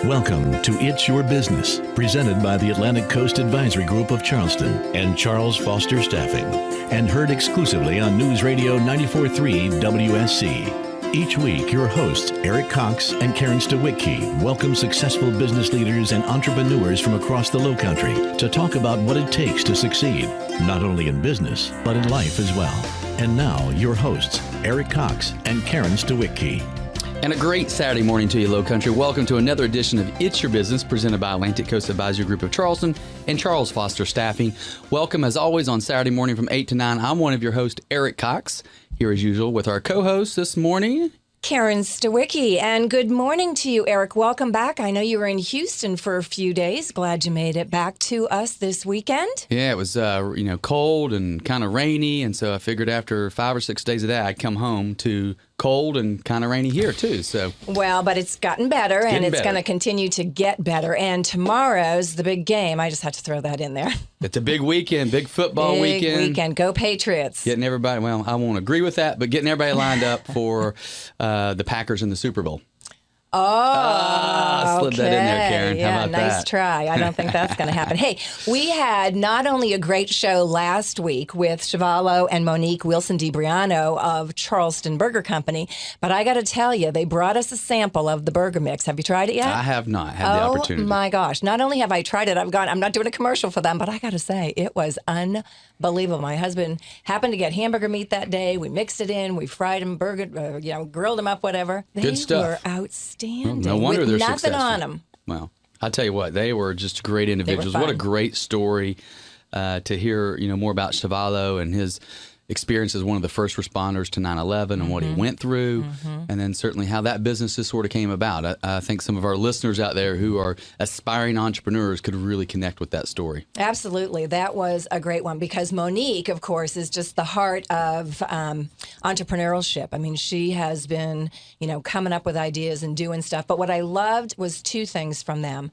Welcome to It's Your Business, presented by the Atlantic Coast Advisory Group of Charleston and Charles Foster Staffing, and heard exclusively on News Radio 94.3 WSC. Each week, your hosts, Eric Cox and Karen Stawicki, welcome successful business leaders and entrepreneurs from across the Lowcountry to talk about what it takes to succeed, not only in business, but in life as well. And now, your hosts, Eric Cox and Karen Stawicki. And a great Saturday morning to you, Lowcountry. Welcome to another edition of It's Your Business, presented by Atlantic Coast Advisory Group of Charleston and Charles Foster Staffing. Welcome, as always, on Saturday morning from 8 to 9. I'm one of your hosts, Eric Cox, here as usual with our co-host this morning, Karen Stawicki, and good morning to you, Eric. Welcome back. I know you were in Houston for a few days. Glad you made it back to us this weekend. Yeah, it was cold and kind of rainy, and so I figured after 5 or 6 days of that, I'd come home to cold and kind of rainy here too. So well, but it's gotten better, and it's going to continue to get better. And tomorrow's the big game. I just had to throw that in there. It's a big weekend, big football weekend. Go Patriots. Getting everybody, well, I won't agree with that, but getting everybody lined up for the Packers in the Super Bowl. Slid that in there, Karen. Yeah, how about nice that? try. I don't think that's going to happen. Hey, we had not only a great show last week with Chevalo and Monique Wilson DiBriano of Charleston Burger Company, but I got to tell you, they brought us a sample of the burger mix. Have you tried it yet? I have not had the opportunity. Oh my gosh. Not only have I tried it, I'm not doing a commercial for them, but I got to say, it was unbelievable. My husband happened to get hamburger meat that day. We mixed it in. We fried them, grilled them up, whatever. Good stuff. They were outstanding. Well, no wonder with they're nothing successful. On them. Well, I'll tell you what, they were just great individuals. What a great story to hear, more about Chevalo and his experience as one of the first responders to 9/11 and what he went through, and then certainly how that business just sort of came about. I think some of our listeners out there who are aspiring entrepreneurs could really connect with that story. Absolutely. That was a great one because Monique, of course, is just the heart of entrepreneurship. I mean, she has been, coming up with ideas and doing stuff. But what I loved was two things from them,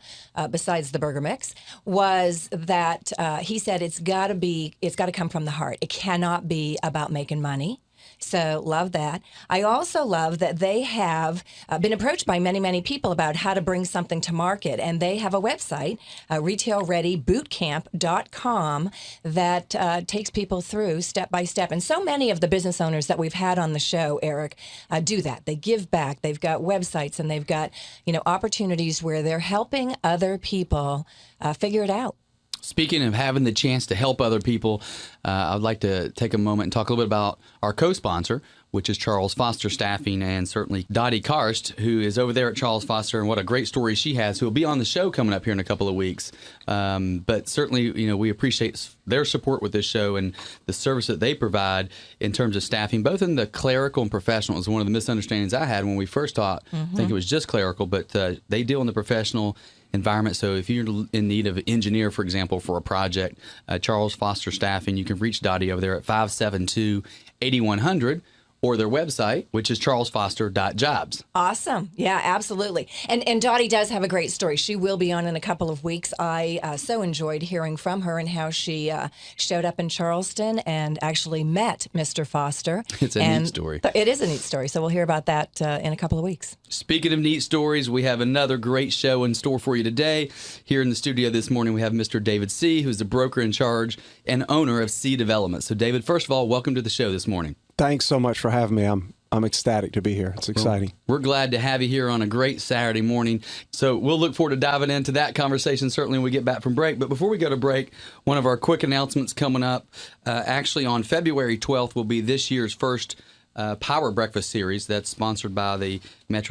besides the burger mix, was that he said it's got to come from the heart. It cannot be about making money. So love that. I also love that they have been approached by many, many people about how to bring something to market. And they have a website, retailreadybootcamp.com, that takes people through step by step. And so many of the business owners that we've had on the show, Eric, do that. They give back. They've got websites and they've got, opportunities where they're helping other people figure it out. Speaking of having the chance to help other people, I'd like to take a moment and talk a little bit about our co-sponsor, which is Charles Foster Staffing, and certainly Dottie Karst, who is over there at Charles Foster, and what a great story she has, who will be on the show coming up here in a couple of weeks. But certainly, we appreciate their support with this show and the service that they provide in terms of staffing, both in the clerical and professional. It was one of the misunderstandings I had when we first taught. I think it was just clerical, but they deal in the professional environment. So if you're in need of an engineer, for example, for a project, Charles Foster Staffing, you can reach Dottie over there at 572-8100 or their website, which is charlesfoster.jobs. Awesome. Yeah, absolutely. And Dottie does have a great story. She will be on in a couple of weeks. I so enjoyed hearing from her and how she showed up in Charleston and actually met Mr. Foster. It's a neat story. It is a neat story. So we'll hear about that in a couple of weeks. Speaking of neat stories, we have another great show in store for you today. Here in the studio this morning, we have Mr. David Seay, who's the broker in charge and owner of Seay Development. So David, first of all, welcome to the show this morning. Thanks so much for having me. I'm ecstatic to be here. It's exciting. Well, we're glad to have you here on a great Saturday morning. So we'll look forward to diving into that conversation certainly when we get back from break. But before we go to break, one of our quick announcements coming up. Actually, on February 12th will be this year's first Power Breakfast series that's sponsored by the by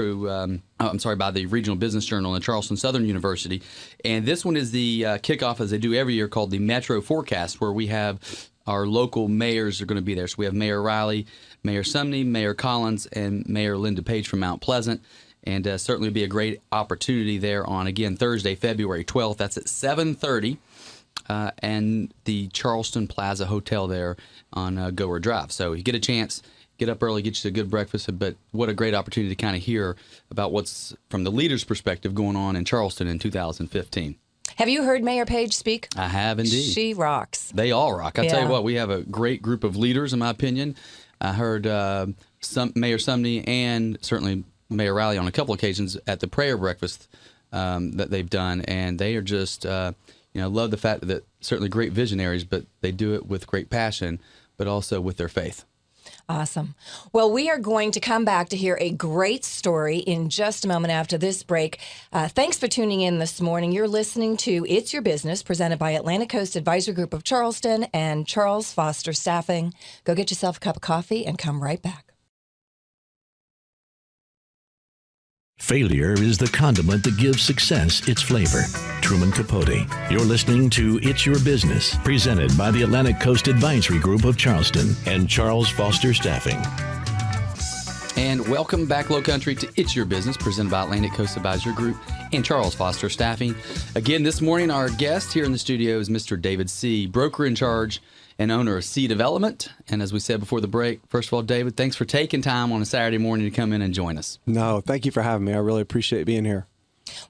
the Regional Business Journal and Charleston Southern University. And this one is the kickoff, as they do every year, called the Metro Forecast, where we have our local mayors are going to be there. So we have Mayor Riley, Mayor Sumney, Mayor Collins, and Mayor Linda Page from Mount Pleasant. And certainly be a great opportunity there on, again, Thursday, February 12th. That's at 7:30 and the Charleston Plaza Hotel there on Gower Drive. So you get a chance, get up early, get you a good breakfast. But what a great opportunity to kind of hear about what's, from the leader's perspective, going on in Charleston in 2015. Have you heard Mayor Page speak? I have indeed. She rocks. They all rock. I'll tell you what, we have a great group of leaders, in my opinion. I heard Mayor Sumney and certainly Mayor Riley on a couple occasions at the prayer breakfast that they've done, and they are just, love the fact that certainly great visionaries, but they do it with great passion, but also with their faith. Awesome. Well, we are going to come back to hear a great story in just a moment after this break. Thanks for tuning in this morning. You're listening to It's Your Business, presented by Atlantic Coast Advisory Group of Charleston and Charles Foster Staffing. Go get yourself a cup of coffee and come right back. Failure is the condiment that gives success its flavor. Truman Capote. You're listening to It's Your Business, presented by the Atlantic Coast Advisory Group of Charleston and Charles Foster Staffing. And welcome back, Low Country, to It's Your Business, presented by Atlantic Coast Advisory Group and Charles Foster Staffing. Again, this morning, our guest here in the studio is Mr. David Seay, broker in charge and owner of Seay Development. And as we said before the break, first of all, David, thanks for taking time on a Saturday morning to come in and join us. No, thank you for having me. I really appreciate being here.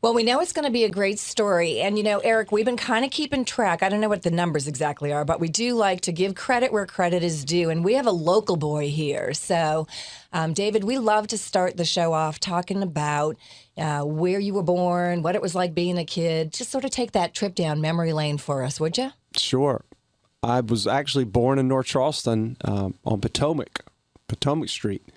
Well, we know it's going to be a great story. And, Eric, we've been kind of keeping track. I don't know what the numbers exactly are, but we do like to give credit where credit is due. And we have a local boy here. So, David, we love to start the show off talking about where you were born, what it was like being a kid. Just sort of take that trip down memory lane for us, would you? Sure. I was actually born in North Charleston on Potomac Street,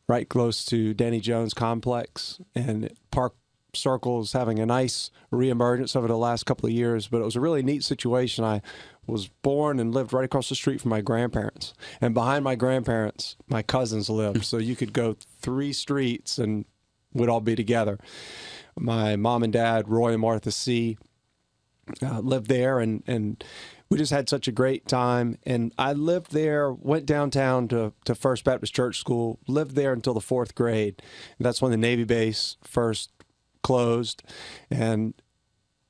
right close to Danny Jones Complex. And Park Circle is having a nice reemergence over the last couple of years, but it was a really neat situation. I was born and lived right across the street from my grandparents. And behind my grandparents, my cousins lived. So you could go 3 streets and we'd all be together. My mom and dad, Roy and Martha Seay, lived there, and we just had such a great time. And I lived there, went downtown to First Baptist Church School, lived there until the 4th grade. And that's when the Navy base first closed. And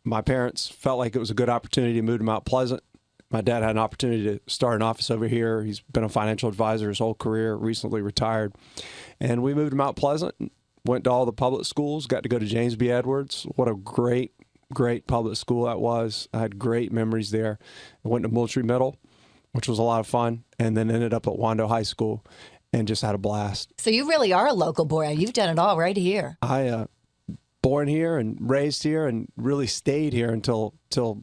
my parents felt like it was a good opportunity to move to Mount Pleasant. My dad had an opportunity to start an office over here. He's been a financial advisor his whole career, recently retired. And we moved to Mount Pleasant, went to all the public schools, got to go to James B. Edwards. What a great public school that was. I had great memories there. I went to Moultrie Middle, which was a lot of fun, and then ended up at Wando High School and just had a blast. So you really are a local boy. You've done it all right here. I born here and raised here and really stayed here until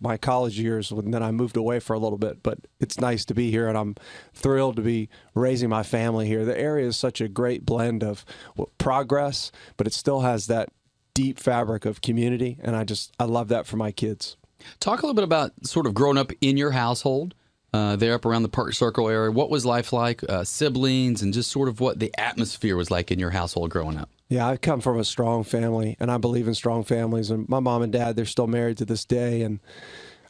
my college years, and then I moved away for a little bit. But it's nice to be here, and I'm thrilled to be raising my family here. The area is such a great blend of progress, but it still has that deep fabric of community, and I love that for my kids. Talk a little bit about sort of growing up in your household, there up around the Park Circle area. What was life like, siblings, and just sort of what the atmosphere was like in your household growing up? Yeah, I come from a strong family, and I believe in strong families. And my mom and dad, they're still married to this day, and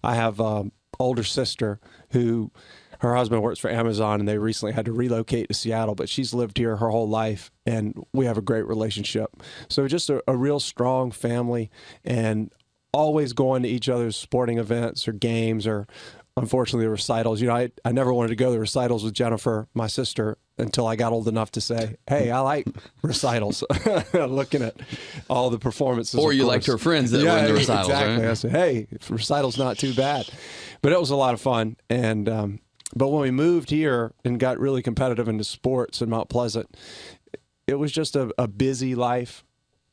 I have an older sister who, her husband works for Amazon, and they recently had to relocate to Seattle, but she's lived here her whole life, and we have a great relationship. So just a real strong family, and always going to each other's sporting events or games, or unfortunately recitals. I never wanted to go to the recitals with Jennifer, my sister, until I got old enough to say, hey, I like recitals. Looking at all the performances. Or you liked her friends that were in the recitals, exactly. right? I said, hey, recital's not too bad. But it was a lot of fun. And but when we moved here and got really competitive into sports in Mount Pleasant, it was just a busy life.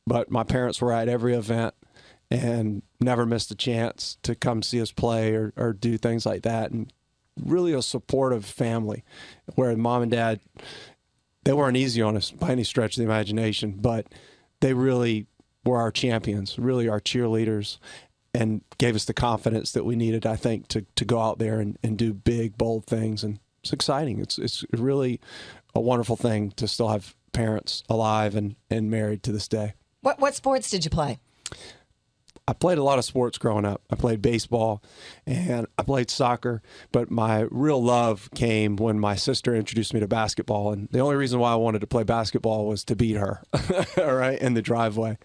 But my parents were at every event and never missed a chance to come see us play or do things like that. And really a supportive family, where mom and dad, they weren't easy on us by any stretch of the imagination, but they really were our champions, really our cheerleaders, and gave us the confidence that we needed, I think, to go out there and do big, bold things. And it's exciting. It's really a wonderful thing to still have parents alive and married to this day. What sports did you play? I played a lot of sports growing up. I played baseball and I played soccer, but my real love came when my sister introduced me to basketball. And the only reason why I wanted to play basketball was to beat her, right, in the driveway.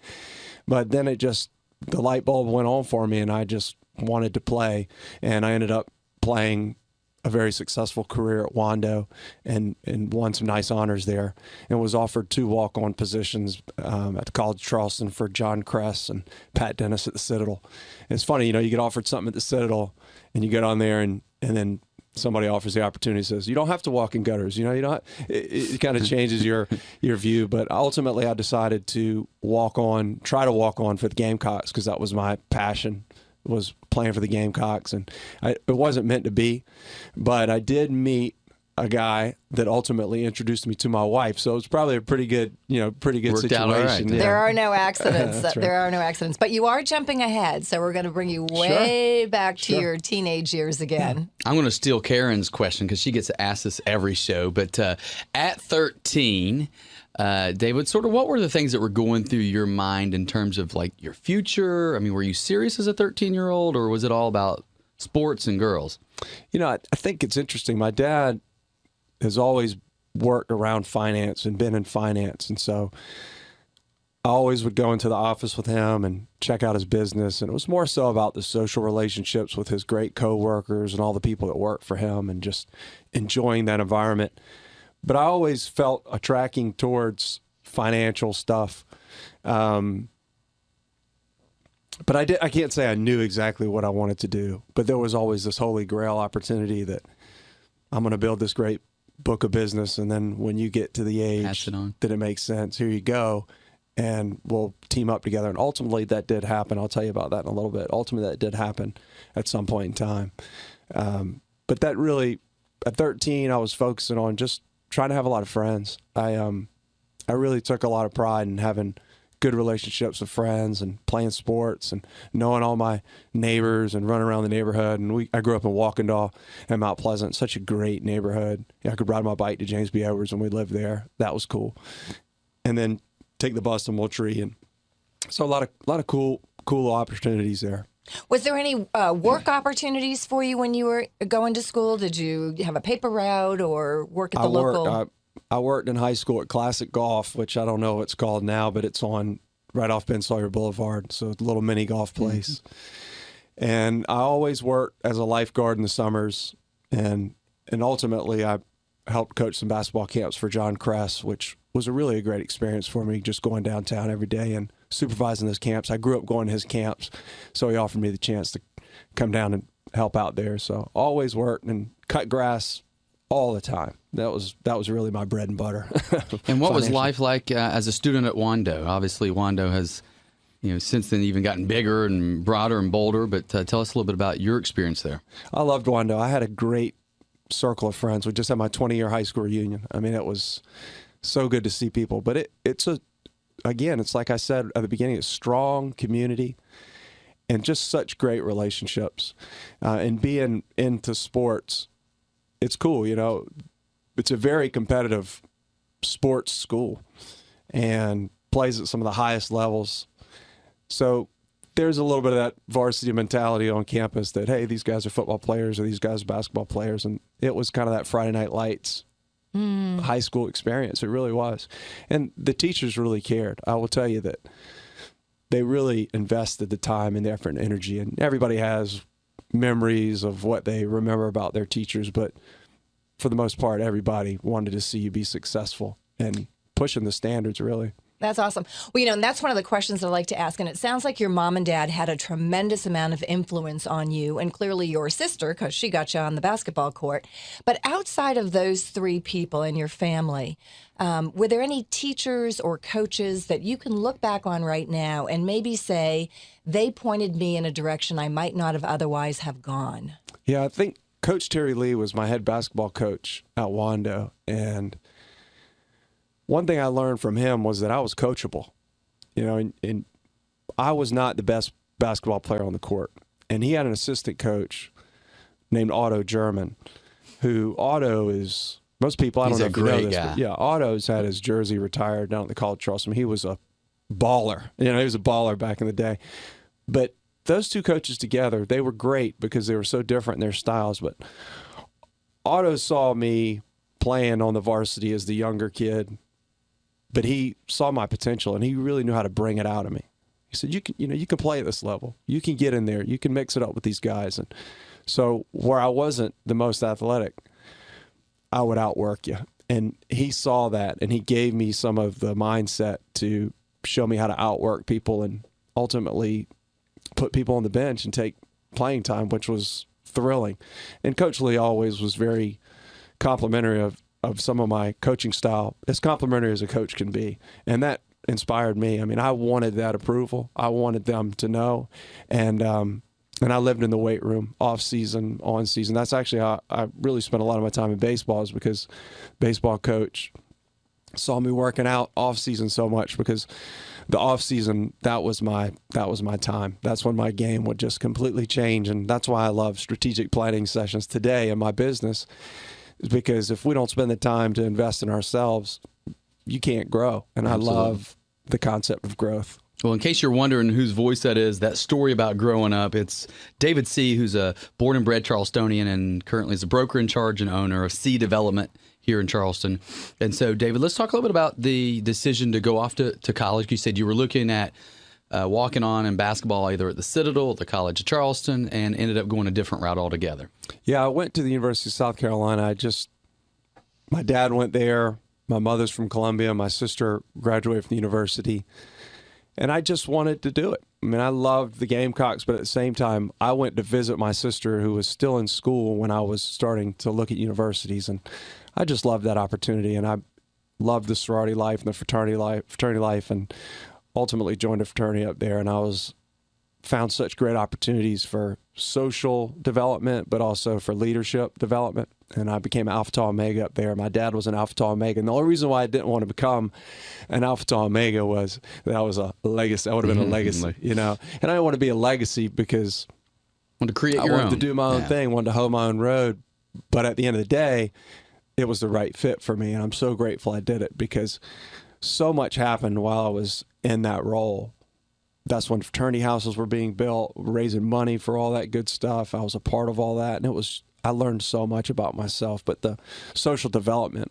But then the light bulb went on for me, and I just wanted to play. And I ended up playing a very successful career at Wando and won some nice honors there, and was offered 2 walk-on positions at the College of Charleston for John Kress and Pat Dennis at the Citadel. And it's funny, you get offered something at the Citadel and you get on there and then somebody offers the opportunity, says, you don't have to walk in gutters. You know, you don't. It kind of changes your view. But ultimately, I decided to try to walk on for the Gamecocks, because that was my passion, was playing for the Gamecocks. And it wasn't meant to be, but I did meet a guy that ultimately introduced me to my wife. So it's probably a pretty good Worked situation. out all right. Yeah. There are no accidents. That's right. There are no accidents. But you are jumping ahead, so we're going to bring you way back to your teenage years again. I'm going to steal Karen's question because she gets to ask this every show. But at 13, David, sort of what were the things that were going through your mind in terms of like your future? I mean, were you serious as a 13-year-old, or was it all about sports and girls? You know, I think it's interesting. My dad has always worked around finance and been in finance. And so I always would go into the office with him and check out his business. And it was more so about the social relationships with his great coworkers and all the people that work for him, and just enjoying that environment. But I always felt a tracking towards financial stuff. But I can't say I knew exactly what I wanted to do. But there was always this holy grail opportunity that I'm going to build this great book of business, and then when you get to the age that it makes sense, here you go, and we'll team up together. And ultimately that did happen. I'll tell you about that in a little bit. Ultimately that did happen at some point in time. But that really, at 13, I was focusing on just trying to have a lot of friends. I really took a lot of pride in having good relationships with friends and playing sports and knowing all my neighbors and running around the neighborhood. And I grew up in Walkendale and Mount Pleasant, such a great neighborhood. I could ride my bike to James B. Edwards when we lived there. That was cool. And then take the bus to Moultrie. And so a lot of cool opportunities there. Was there any work opportunities for you when you were going to school? Did you have a paper route or work at the local? I worked in high school at Classic Golf, which I don't know what it's called now, but it's on right off Ben Sawyer Boulevard. So it's a little mini golf place. Mm-hmm. And I always worked as a lifeguard in the summers. And ultimately I helped coach some basketball camps for John Kress, which was a great experience for me, just going downtown every day and supervising those camps. I grew up going to his camps, so he offered me the chance to come down and help out there. So always worked and cut grass all the time. That was really my bread and butter. And what was life like as a student at Wando? Obviously, Wando has, since then even gotten bigger and broader and bolder. But tell us a little bit about your experience there. I loved Wando. I had a great circle of friends. We just had my 20-year high school reunion. I mean, it was so good to see people. But it's like I said at the beginning, a strong community and just such great relationships. And being into sports, it's cool, It's a very competitive sports school and plays at some of the highest levels. So there's a little bit of that varsity mentality on campus that, hey, these guys are football players or these guys are basketball players. And it was kind of that Friday Night Lights high school experience. It really was. And the teachers really cared. I will tell you that they really invested the time and the effort and energy. And everybody has memories of what they remember about their teachers, but for the most part, everybody wanted to see you be successful and pushing the standards, really. That's awesome. Well, and that's one of the questions I like to ask. And it sounds like your mom and dad had a tremendous amount of influence on you, and clearly your sister, because she got you on the basketball court. But outside of those three people in your family, were there any teachers or coaches that you can look back on right now and maybe say, they pointed me in a direction I might not have otherwise have gone? Yeah, I think Coach Terry Lee was my head basketball coach at Wando, and one thing I learned from him was that I was coachable, and I was not the best basketball player on the court. And he had an assistant coach named Otto German, who Otto is, most people, I don't know if you know this, but yeah, Otto's had his jersey retired down at the College Charleston. He was a baller. He was a baller back in the day. But those two coaches together, they were great because they were so different in their styles. But Otto saw me playing on the varsity as the younger kid, but he saw my potential and he really knew how to bring it out of me. He said, you can play at this level. You can get in there. You can mix it up with these guys. And so where I wasn't the most athletic, I would outwork you. And he saw that, and he gave me some of the mindset to show me how to outwork people and ultimately put people on the bench and take playing time, which was thrilling. And Coach Lee always was very complimentary of some of my coaching style, as complimentary as a coach can be. And that inspired me. I mean, I wanted that approval. I wanted them to know. And I lived in the weight room off season, on season. That's actually how I really spent a lot of my time in baseball, is because baseball coach saw me working out off season so much, because the off season, that was my time. That's when my game would just completely change. And that's why I love strategic planning sessions today in my business, is because if we don't spend the time to invest in ourselves, you can't grow. And Absolutely. I love the concept of growth. Well, in case you're wondering whose voice that is, that story about growing up, it's David Seay, who's a born and bred Charlestonian and currently is a broker in charge and owner of Seay Development here in Charleston. And so, David, let's talk a little bit about the decision to go off to college. You said you were looking at walking on in basketball either at the Citadel or the College of Charleston, and ended up going a different route altogether. Yeah, I went to the University of South Carolina. My dad went there. My mother's from Columbia. My sister graduated from the university. And I just wanted to do it. I mean, I loved the Gamecocks, but at the same time, I went to visit my sister, who was still in school when I was starting to look at universities. And I just loved that opportunity. And I loved the sorority life and the fraternity life, and ultimately joined a fraternity up there. And found such great opportunities for social development, but also for leadership development. And I became Alpha Tau Omega up there. My dad was an Alpha Tau Omega. And the only reason why I didn't want to become an Alpha Tau Omega was that I was a legacy. I would have been a legacy, you know. And I didn't want to be a legacy because Want to create I your wanted own. to do my own thing, wanted to hoe my own road. But at the end of the day, it was the right fit for me. And I'm so grateful I did it, because so much happened while I was in that role. That's when fraternity houses were being built, raising money for all that good stuff. I was a part of all that. And I learned so much about myself. But the social development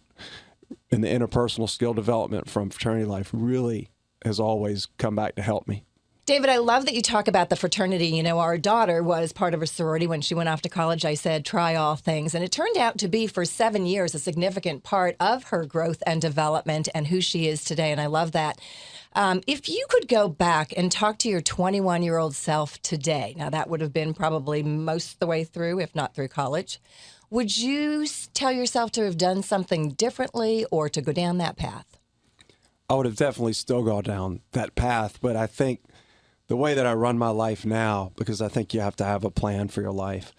and the interpersonal skill development from fraternity life really has always come back to help me. David, I love that you talk about the fraternity. You know, our daughter was part of a sorority when she went off to college. I said, try all things. And it turned out to be, for 7 years, a significant part of her growth and development and who she is today. And I love that. If you could go back and talk to your 21-year-old self today, now that would have been probably most of the way through, if not through college, would you tell yourself to have done something differently or to go down that path? I would have definitely still gone down that path, but I think the way that I run my life now, because I think you have to have a plan for your life,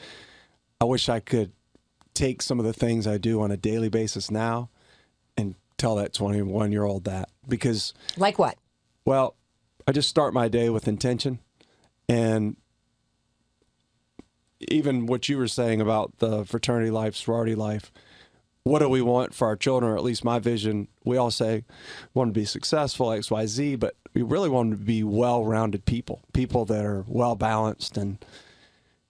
I wish I could take some of the things I do on a daily basis now and tell that 21-year-old that. Because, like what? Well, I just start my day with intention. And even what you were saying about the fraternity life, sorority life, what do we want for our children, or at least my vision? We all say we want to be successful, X, Y, Z, but we really want to be well-rounded people that are well-balanced and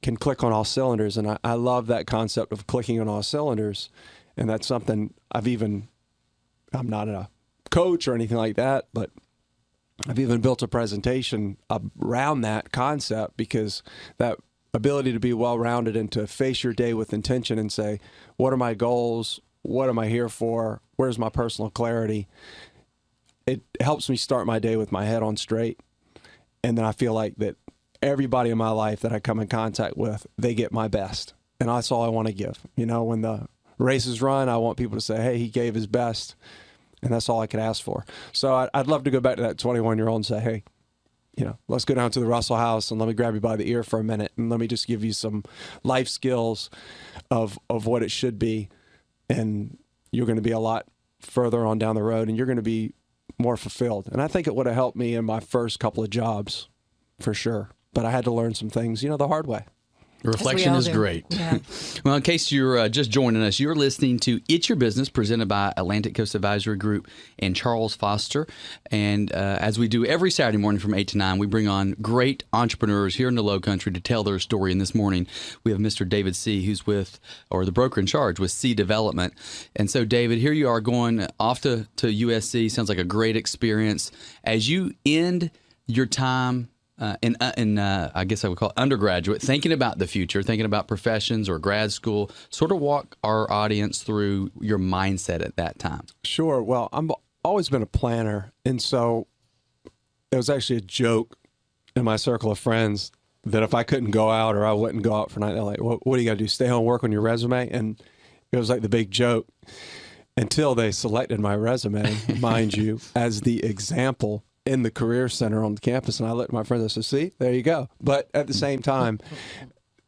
can click on all cylinders. And I love that concept of clicking on all cylinders. And that's something I'm not a coach or anything like that, but I've even built a presentation around that concept, because that ability to be well-rounded and to face your day with intention and say, what are my goals? What am I here for? Where's my personal clarity? It helps me start my day with my head on straight. And then I feel like that everybody in my life that I come in contact with, they get my best. And that's all I want to give. You know, when the races run, I want people to say, hey, he gave his best. And that's all I could ask for. So I'd love to go back to that 21-year-old and say, hey, you know, let's go down to the Russell House and let me grab you by the ear for a minute and let me just give you some life skills of what it should be. And you're going to be a lot further on down the road, and you're going to be more fulfilled. And I think it would have helped me in my first couple of jobs for sure. But I had to learn some things, the hard way. Reflection is great. Yeah. Well, in case you're just joining us, you're listening to It's Your Business, presented by Atlantic Coast Advisory Group and Charles Foster. And as we do every Saturday morning from 8 to 9, we bring on great entrepreneurs here in the Low Country to tell their story. And this morning, we have Mr. David Seay, who's the broker in charge with Seay Development. And so, David, here you are going off to USC. Sounds like a great experience. As you end your time in I guess I would call it undergraduate, thinking about the future, thinking about professions or grad school, sort of walk our audience through your mindset at that time. Sure. Well, I've always been a planner. And so it was actually a joke in my circle of friends that if I couldn't go out or I wouldn't go out for a night, they're like, what are you going to do? Stay home, work on your resume? And it was like the big joke until they selected my resume, mind you, as the example in the career center on the campus. And I looked at my friends and said, see, there you go. But at the same time,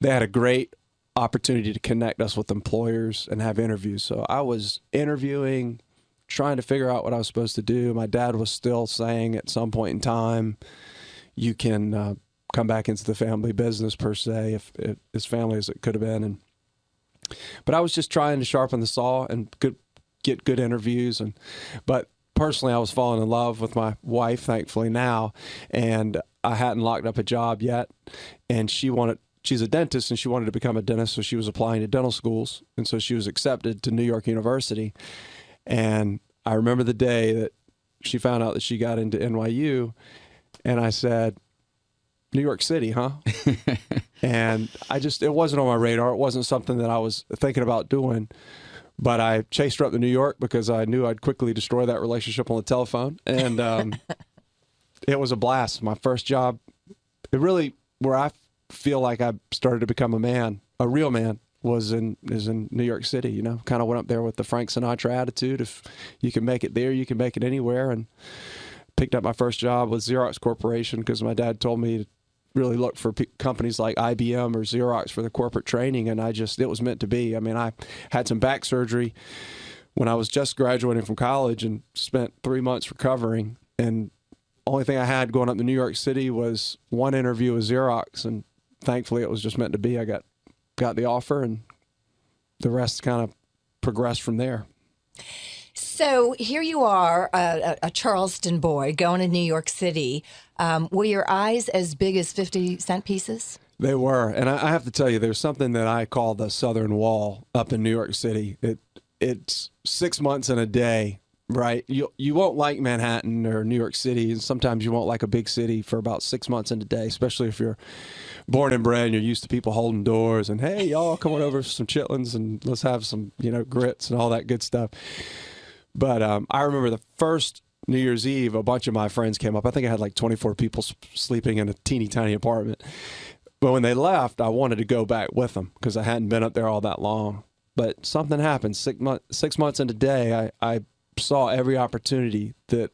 they had a great opportunity to connect us with employers and have interviews. So I was interviewing, trying to figure out what I was supposed to do. My dad was still saying at some point in time, you can come back into the family business per se, if as family as it could have been. But I was just trying to sharpen the saw and get good interviews. But personally, I was falling in love with my wife, thankfully now, and I hadn't locked up a job yet. And she's a dentist, and she wanted to become a dentist, so she was applying to dental schools, and so she was accepted to New York University. And I remember the day that she found out that she got into NYU, and I said, New York City, huh? And it wasn't on my radar. It wasn't something that I was thinking about doing. But I chased her up to New York because I knew I'd quickly destroy that relationship on the telephone. And it was a blast. My first job, where I feel like I started to become a real man, is in New York City. You know, kind of went up there with the Frank Sinatra attitude. If you can make it there, you can make it anywhere. And picked up my first job with Xerox Corporation because my dad told me to really look for companies like IBM or Xerox for the corporate training, and it was meant to be. I mean, I had some back surgery when I was just graduating from college and spent 3 months recovering, and only thing I had going up to New York City was one interview with Xerox, and thankfully it was just meant to be. I got the offer, and the rest kind of progressed from there. So here you are, a Charleston boy going to New York City. Were your eyes as big as 50-cent pieces? They were. And I have to tell you, there's something that I call the Southern Wall up in New York City. It's 6 months in a day, right? You won't like Manhattan or New York City, and sometimes you won't like a big city for about 6 months in a day, especially if you're born and bred and you're used to people holding doors and, hey, y'all, come on over for some chitlins and let's have some, grits and all that good stuff. But I remember the first New Year's Eve, a bunch of my friends came up. I think I had like 24 people sleeping in a teeny tiny apartment. But when they left, I wanted to go back with them because I hadn't been up there all that long. But something happened. 6 months into day, I saw every opportunity that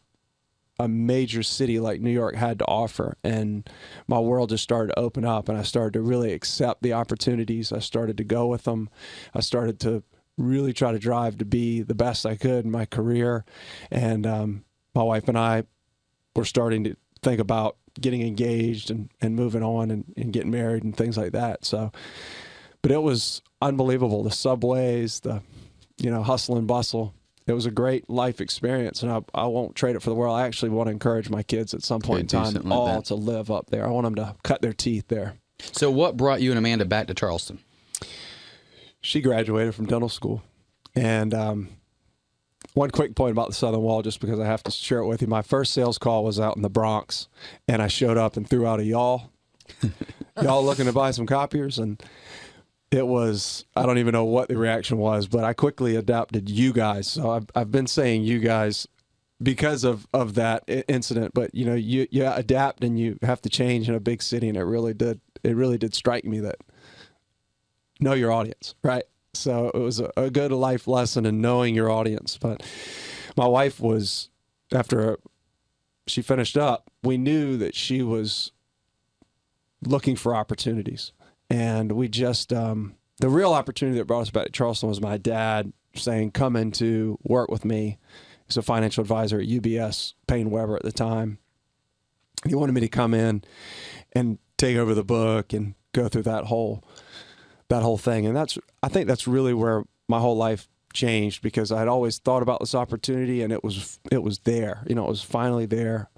a major city like New York had to offer. And my world just started to open up, and I started to really accept the opportunities. I started to go with them. I started to really try to drive to be the best I could in my career. And my wife and I were starting to think about getting engaged and moving on and getting married and things like that. So, but it was unbelievable. The subways, the, hustle and bustle. It was a great life experience, and I won't trade it for the world. I actually want to encourage my kids at some point in time to live up there. I want them to cut their teeth there. So what brought you and Amanda back to Charleston? She graduated from dental school. And one quick point about the Southern Wall, just because I have to share it with you. My first sales call was out in the Bronx, and I showed up and threw out a y'all looking to buy some copiers. And it was, I don't even know what the reaction was, but I quickly adopted you guys. So I've been saying you guys because of that incident. But, you adapt and you have to change in a big city, and it really did strike me that know your audience, right? So it was a good life lesson in knowing your audience. But my wife was, after she finished up, we knew that she was looking for opportunities. And we just, the real opportunity that brought us back to Charleston was my dad saying, come in to work with me. He's a financial advisor at UBS, Payne Weber at the time. He wanted me to come in and take over the book and go through that whole thing. And I think that's really where my whole life changed, because I had always thought about this opportunity, and it was there. It was finally there.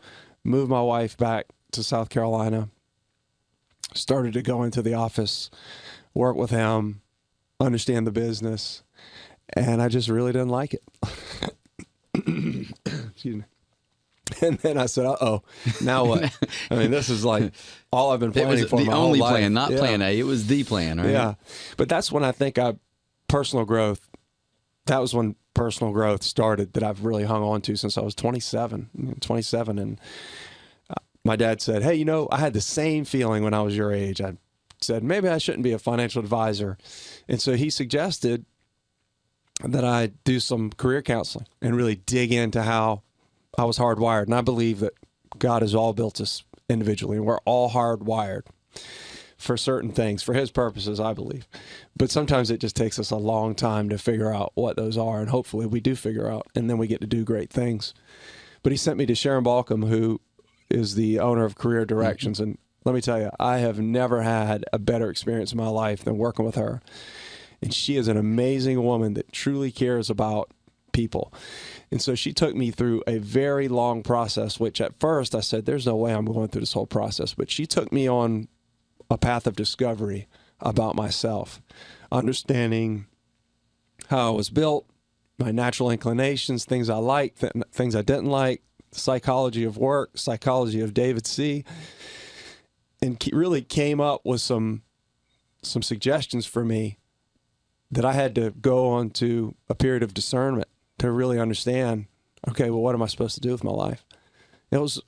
Moved my wife back to South Carolina, started to go into the office, work with him, understand the business, and I just really didn't like it. Excuse me. And then I said, uh-oh, now what? I mean, this is like all I've been planning for my whole life. The only plan, not plan A. It was the plan, right? Yeah. But that's when I think personal growth started, that I've really hung on to since I was 27. And my dad said, hey, I had the same feeling when I was your age. I said, maybe I shouldn't be a financial advisor. And so he suggested that I do some career counseling and really dig into how I was hardwired. And I believe that God has all built us individually, and we're all hardwired for certain things, for his purposes, I believe. But sometimes it just takes us a long time to figure out what those are, and hopefully we do figure out, and then we get to do great things. But he sent me to Sharon Balcom, who is the owner of Career Directions, and let me tell you, I have never had a better experience in my life than working with her. And she is an amazing woman that truly cares about people. And so she took me through a very long process, which at first I said, there's no way I'm going through this whole process. But she took me on a path of discovery about myself, understanding how I was built, my natural inclinations, things I liked, things I didn't like, psychology of work, psychology of David Seay, and really came up with some suggestions for me that I had to go on to a period of discernment to really understand, okay, well, what am I supposed to do with my life? It was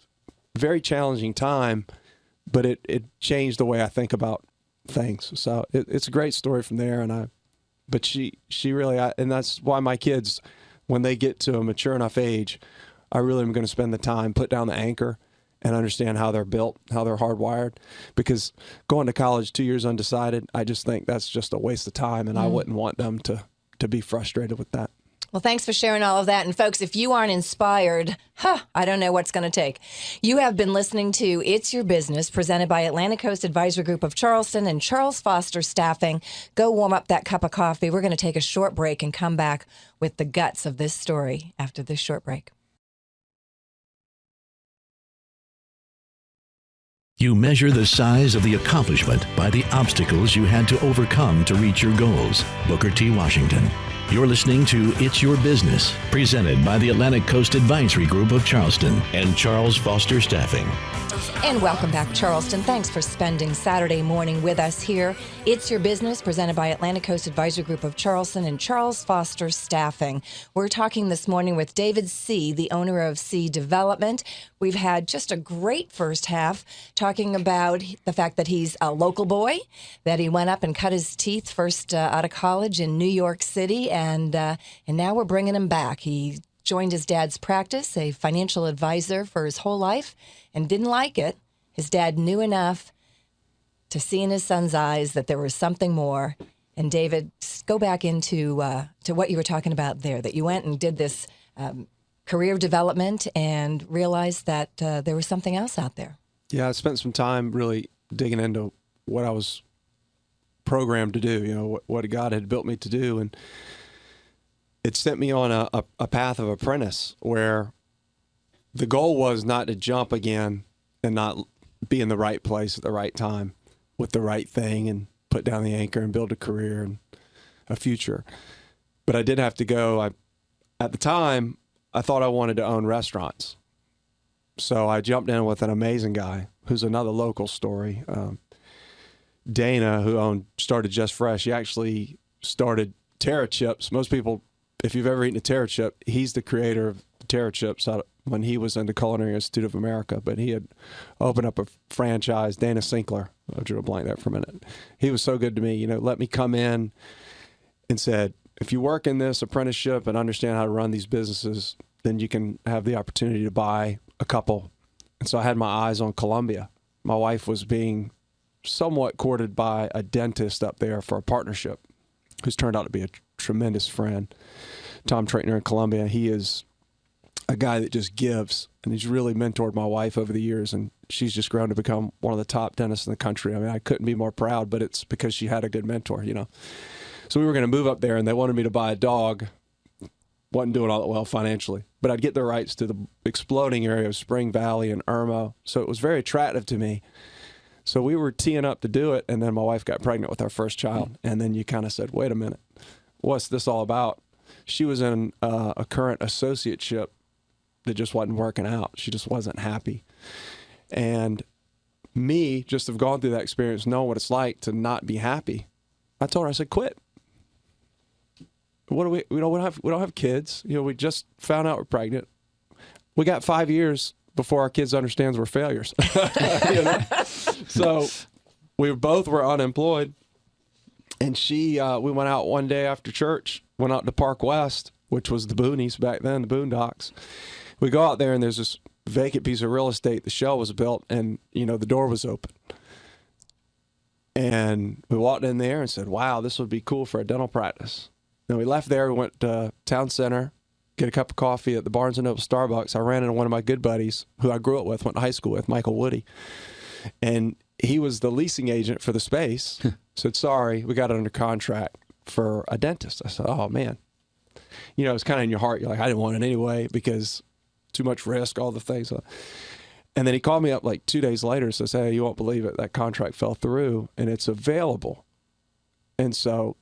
a very challenging time, but it changed the way I think about things. So it's a great story from there. But she really, and that's why my kids, when they get to a mature enough age, I really am going to spend the time, put down the anchor, and understand how they're built, how they're hardwired. Because going to college 2 years undecided, I just think that's just a waste of time, and I wouldn't want them to be frustrated with that. Well, thanks for sharing all of that. And folks, if you aren't inspired, I don't know what's going to take. You have been listening to It's Your Business, presented by Atlantic Coast Advisory Group of Charleston and Charles Foster Staffing. Go warm up that cup of coffee. We're going to take a short break and come back with the guts of this story after this short break. You measure the size of the accomplishment by the obstacles you had to overcome to reach your goals. Booker T. Washington. You're listening to It's Your Business, presented by the Atlantic Coast Advisory Group of Charleston and Charles Foster Staffing. And welcome back, Charleston. Thanks for spending Saturday morning with us here. It's Your Business, presented by Atlantic Coast Advisory Group of Charleston and Charles Foster Staffing. We're talking this morning with David Seay, the owner of Seay Development. We've had just a great first half talking about the fact that he's a local boy, that he went up and cut his teeth first out of college in New York City, and now we're bringing him back. He joined his dad's practice, a financial advisor for his whole life, and didn't like it. His dad knew enough to see in his son's eyes that there was something more. And David, go back into to what you were talking about there, that you went and did this career development and realized that there was something else out there. Yeah, I spent some time really digging into what I was programmed to do, what God had built me to do. And it sent me on a path of apprentice where the goal was not to jump again and not be in the right place at the right time with the right thing and put down the anchor and build a career and a future. But I did have to go. At the time, I thought I wanted to own restaurants. So I jumped in with an amazing guy who's another local story. Dana, who started Just Fresh. He actually started Terra Chips. Most people, if you've ever eaten a Terra Chip, he's the creator of the Terra Chips when he was in the Culinary Institute of America. But he had opened up a franchise, Dana Sinkler. I drew a blank there for a minute. He was so good to me, let me come in and said, if you work in this apprenticeship and understand how to run these businesses, then you can have the opportunity to buy a couple. And so I had my eyes on Columbia. My wife was being somewhat courted by a dentist up there for a partnership, who's turned out to be a tremendous friend, Tom Traitner in Columbia. He is a guy that just gives, and he's really mentored my wife over the years, and she's just grown to become one of the top dentists in the country. I mean, I couldn't be more proud, but it's because she had a good mentor, So we were going to move up there, and they wanted me to buy a dog. Wasn't doing all that well financially, but I'd get the rights to the exploding area of Spring Valley and Irmo, so it was very attractive to me. So we were teeing up to do it, and then my wife got pregnant with our first child, and then you kind of said, wait a minute, what's this all about? She was in a current associateship that just wasn't working out. She just wasn't happy. And me, just have gone through that experience, knowing what it's like to not be happy, I told her, I said, quit. We don't have kids. We just found out we're pregnant. We got 5 years before our kids understands we're failures. You know? So we both were unemployed. And we went out one day after church, went out to Park West, which was the boonies back then, the boondocks. We go out there and there's this vacant piece of real estate. The shell was built and, you know, the door was open. And we walked in there and said, wow, this would be cool for a dental practice. Then we left there, we went to Town Center, get a cup of coffee at the Barnes & Noble Starbucks. I ran into one of my good buddies who I grew up with, went to high school with, Michael Woody. And he was the leasing agent for the space. Said, sorry, we got it under contract for a dentist. I said, oh, man. You know, it's kind of in your heart. You're like, I didn't want it anyway because too much risk, all the things. And then he called me up like 2 days later and says, hey, you won't believe it. That contract fell through and it's available. And so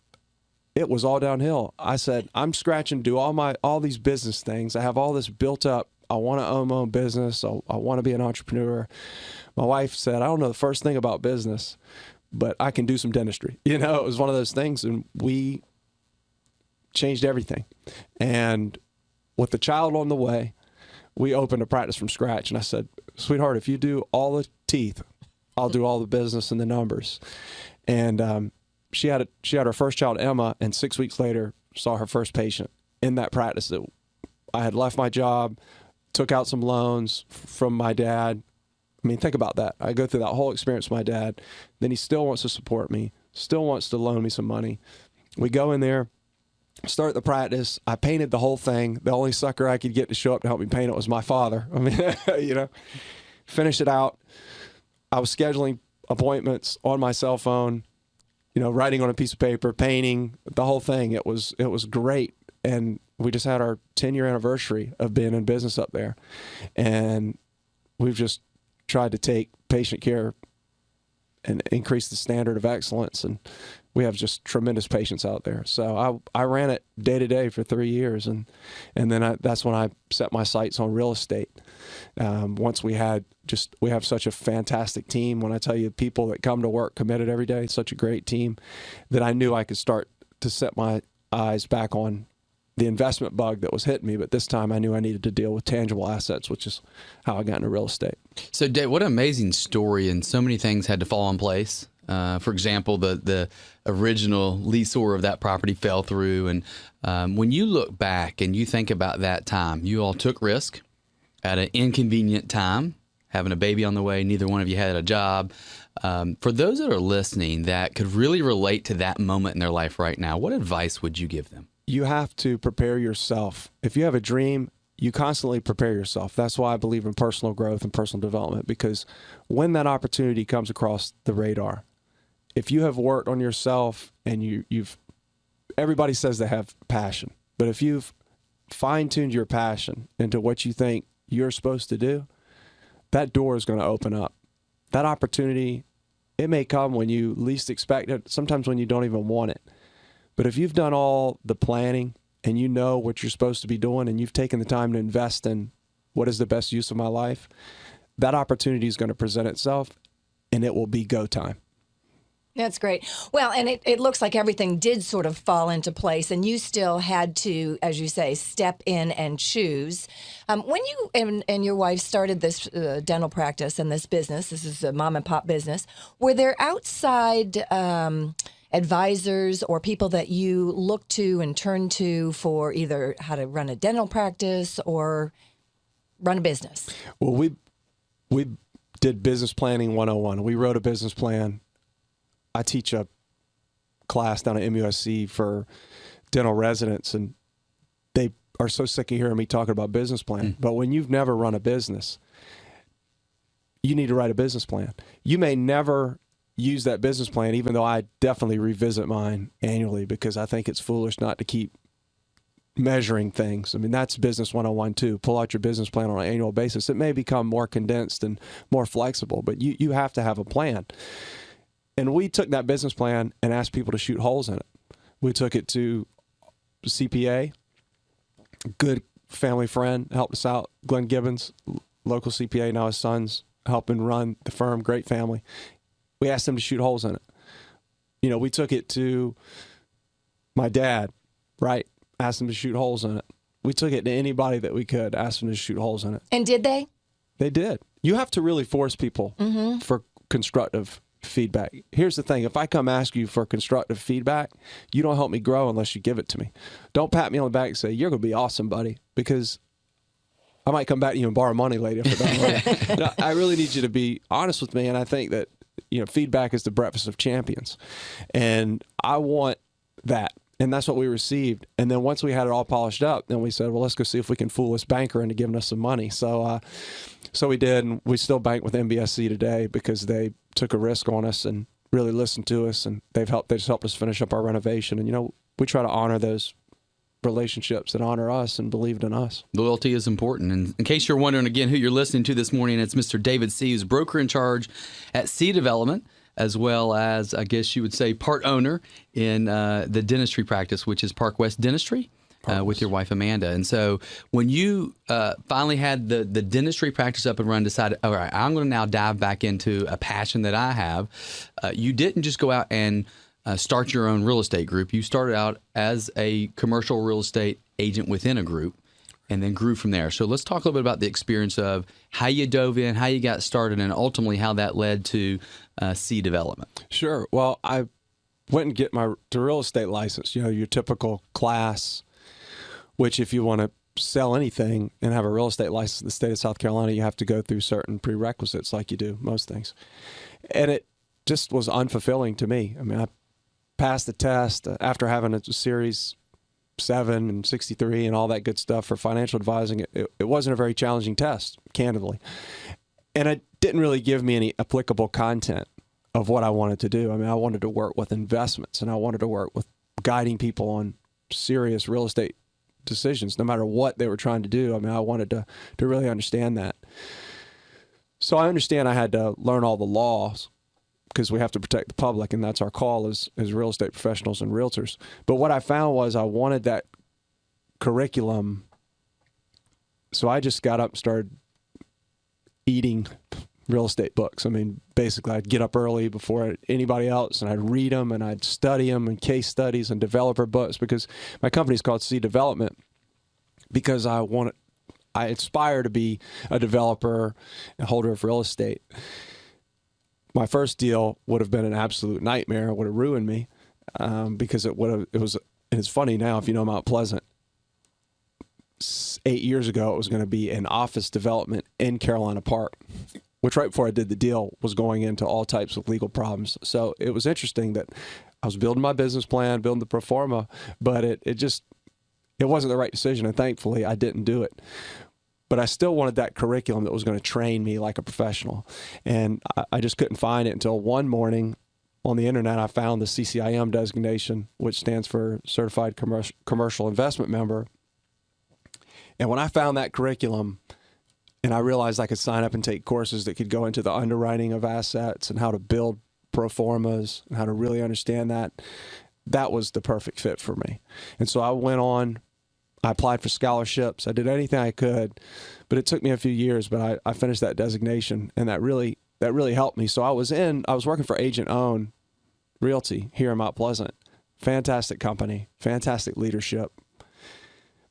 it was all downhill. I said, I'm scratching to do all these business things. I have all this built up. I want to own my own business. I want to be an entrepreneur. My wife said, I don't know the first thing about business, but I can do some dentistry. You know, it was one of those things. And we changed everything. And with the child on the way, we opened a practice from scratch. And I said, sweetheart, if you do all the teeth, I'll do all the business and the numbers. And she had her first child, Emma, and 6 weeks later saw her first patient in that practice. That I had left my job, took out some loans from my dad. I mean, think about that. I go through that whole experience with my dad. Then he still wants to support me, still wants to loan me some money. We go in there, start the practice. I painted the whole thing. The only sucker I could get to show up to help me paint it was my father. I mean, you know, finish it out. I was scheduling appointments on my cell phone, you know, writing on a piece of paper, painting, the whole thing. It was great. And we just had our 10-year anniversary of being in business up there. And we've just tried to take patient care and increase the standard of excellence. And we have just tremendous patients out there. So I ran it day to day for 3 years. And then that's when I set my sights on real estate. Once we have such a fantastic team. When I tell you people that come to work committed every day, it's such a great team that I knew I could start to set my eyes back on the investment bug that was hitting me, but this time I knew I needed to deal with tangible assets, which is how I got into real estate. So, Dave, what an amazing story, and so many things had to fall in place. For example, the original leaseor of that property fell through, and when you look back and you think about that time, you all took risk at an inconvenient time, having a baby on the way, neither one of you had a job. For those that are listening that could really relate to that moment in their life right now, what advice would you give them? You have to prepare yourself. If you have a dream, you constantly prepare yourself. That's why I believe in personal growth and personal development, because when that opportunity comes across the radar, if you have worked on yourself and everybody says they have passion, but if you've fine-tuned your passion into what you think you're supposed to do, that door is going to open up. That opportunity, it may come when you least expect it, sometimes when you don't even want it. But if you've done all the planning and you know what you're supposed to be doing and you've taken the time to invest in what is the best use of my life, that opportunity is going to present itself and it will be go time. That's great. Well, and it looks like everything did sort of fall into place, and you still had to, as you say, step in and choose. When you and your wife started this dental practice and this business, this is a mom and pop business, were there outside advisors or people that you look to and turn to for either how to run a dental practice or run a business? Well, we did business planning 101. We wrote a business plan. I teach a class down at WSC for dental residents, and they are so sick of hearing me talking about business plan. But when you've never run a business, you need to write a business plan. You may never use that business plan, even though I definitely revisit mine annually because I think it's foolish not to keep measuring things. I mean, that's business 101 too. Pull out your business plan on an annual basis. It may become more condensed and more flexible, but you have to have a plan. And we took that business plan and asked people to shoot holes in it. We took it to CPA, good family friend, helped us out. Glenn Gibbons, local CPA, now his son's helping run the firm, great family. We asked them to shoot holes in it. You know, we took it to my dad, right? Asked them to shoot holes in it. We took it to anybody that we could, asked them to shoot holes in it. And did they? They did. You have to really force people for constructive feedback. Here's the thing. If I come ask you for constructive feedback, you don't help me grow unless you give it to me. Don't pat me on the back and say, you're going to be awesome, buddy, because I might come back to you and borrow money later if it doesn't work. No, I really need you to be honest with me, and I think that feedback is the breakfast of champions, and I want that. And that's what we received. And then once we had it all polished up, then we said, well, let's go see if we can fool this banker into giving us some money. So we did, and we still bank with WSC today because they took a risk on us and really listened to us, and they just helped us finish up our renovation. And, we try to honor those relationships that honor us and believed in us. Loyalty is important. And in case you're wondering, again, who you're listening to this morning, it's Mr. David Seay, who's broker in charge at Seay Development, as well as, I guess you would say, part owner in the dentistry practice, which is Park West Dentistry, with your wife, Amanda. And so when you finally had the dentistry practice up and running, decided, all right, I'm going to now dive back into a passion that I have, you didn't just go out and start your own real estate group. You started out as a commercial real estate agent within a group and then grew from there. So let's talk a little bit about the experience of how you dove in, how you got started, and ultimately how that led to Seay Development. Sure. Well, I went and get my real estate license, your typical class, which if you want to sell anything and have a real estate license in the state of South Carolina, you have to go through certain prerequisites like you do most things. And it just was unfulfilling to me. I mean, I passed the test after having a Series 7 and 63 and all that good stuff for financial advising. It wasn't a very challenging test, candidly. And it didn't really give me any applicable content of what I wanted to do. I mean, I wanted to work with investments, and I wanted to work with guiding people on serious real estate decisions, no matter what they were trying to do. I mean, I wanted to really understand that. So I understand I had to learn all the laws because we have to protect the public, and that's our call as real estate professionals and realtors. But what I found was I wanted that curriculum, so I just got up and started eating real estate books. I mean, basically, I'd get up early before anybody else, and I'd read them, and I'd study them, and case studies and developer books, because my company's called Seay Development, because I aspire to be a developer and holder of real estate. My first deal would have been an absolute nightmare. It would have ruined me because it's funny now if you know Mount Pleasant. 8 years ago, it was going to be an office development in Carolina Park, which right before I did the deal was going into all types of legal problems. So it was interesting that I was building my business plan, building the pro forma, but it wasn't the right decision. And thankfully I didn't do it. But I still wanted that curriculum that was going to train me like a professional. And I just couldn't find it until one morning on the internet. I found the CCIM designation, which stands for Certified Commercial Investment Member. And when I found that curriculum and I realized I could sign up and take courses that could go into the underwriting of assets and how to build pro formas and how to really understand that was the perfect fit for me. And so I went on. I applied for scholarships. I did anything I could, but it took me a few years, but I finished that designation, and that really helped me. So I was working for Agent Own Realty here in Mount Pleasant. Fantastic company, fantastic leadership.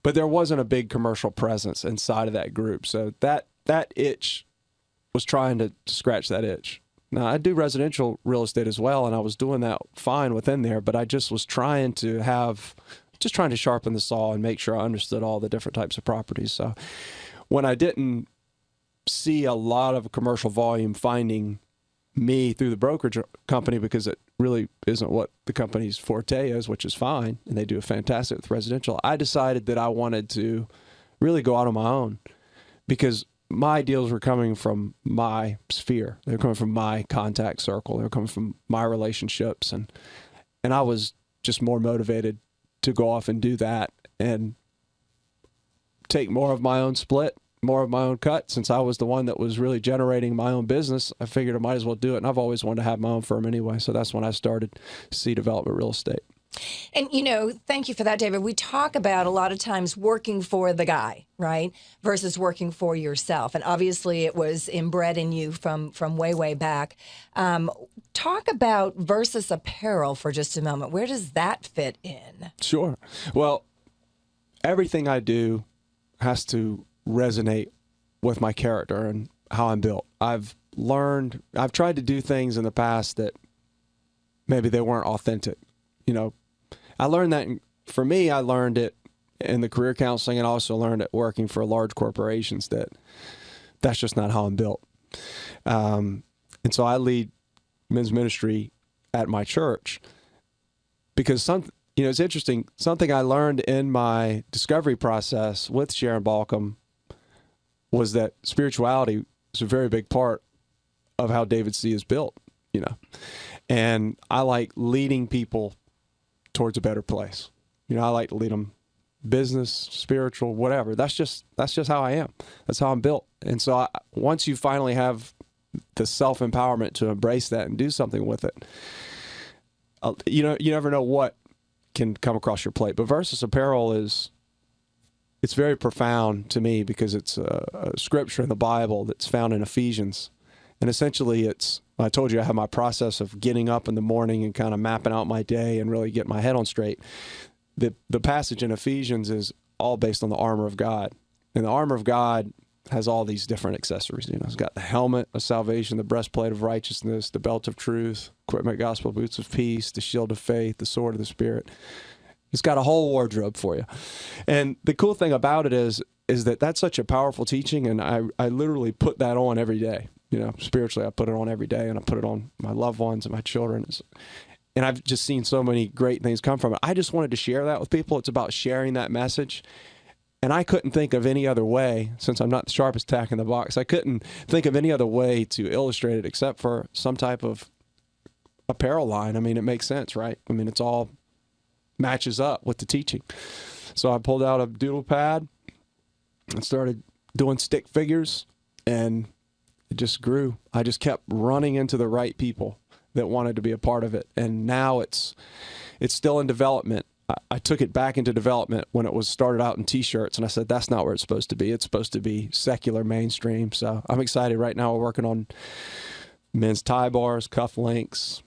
But there wasn't a big commercial presence inside of that group. So that itch was trying to scratch that itch. Now, I do residential real estate as well, and I was doing that fine within there, but I just was trying to sharpen the saw and make sure I understood all the different types of properties. So when I didn't see a lot of commercial volume finding me through the brokerage company, because it really isn't what the company's forte is, which is fine, and they do a fantastic with residential, I decided that I wanted to really go out on my own, because my deals were coming from my sphere. They were coming from my contact circle. They were coming from my relationships, and I was just more motivated to go off and do that and take more of my own split, more of my own cut. Since I was the one that was really generating my own business, I figured I might as well do it. And I've always wanted to have my own firm anyway. So that's when I started Seay Development Real Estate. And, thank you for that, David. We talk about a lot of times working for the guy, right, versus working for yourself. And obviously it was inbred in you from way, way back. Talk about Versus Apparel for just a moment. Where does that fit in? Sure. Well, everything I do has to resonate with my character. And how I'm built. I've tried to do things in the past that maybe they weren't authentic. I learned that for me, I learned it in the career counseling, and also learned it working for large corporations that's just not how I'm built. And so I lead men's ministry at my church because it's interesting. Something I learned in my discovery process with Sharon Balcom was that spirituality is a very big part of how David Seay is built, and I like leading people towards a better place. I like to lead them business, spiritual, whatever. That's just how I am. That's how I'm built. And so once you finally have the self-empowerment to embrace that and do something with it, you never know what can come across your plate. But Versus Apparel it's very profound to me because it's a scripture in the Bible that's found in Ephesians. And essentially I told you I have my process of getting up in the morning and kind of mapping out my day and really getting my head on straight. The passage in Ephesians is all based on the armor of God. And the armor of God has all these different accessories. It's got the helmet of salvation, the breastplate of righteousness, the belt of truth, equipment, gospel boots of peace, the shield of faith, the sword of the Spirit. It's got a whole wardrobe for you. And the cool thing about it is that that's such a powerful teaching, and I literally put that on every day. Spiritually, I put it on every day, and I put it on my loved ones and my children. And I've just seen so many great things come from it. I just wanted to share that with people. It's about sharing that message. And I couldn't think of any other way, since I'm not the sharpest tack in the box, I couldn't think of any other way to illustrate it except for some type of apparel line. I mean, it makes sense, right? I mean, it's all matches up with the teaching. So I pulled out a doodle pad and started doing stick figures, and it just grew. I just kept running into the right people that wanted to be a part of it. And now it's still in development. I took it back into development when it was started out in T-shirts, and I said, that's not where it's supposed to be. It's supposed to be secular mainstream. So I'm excited. Right now we're working on men's tie bars, cuff links,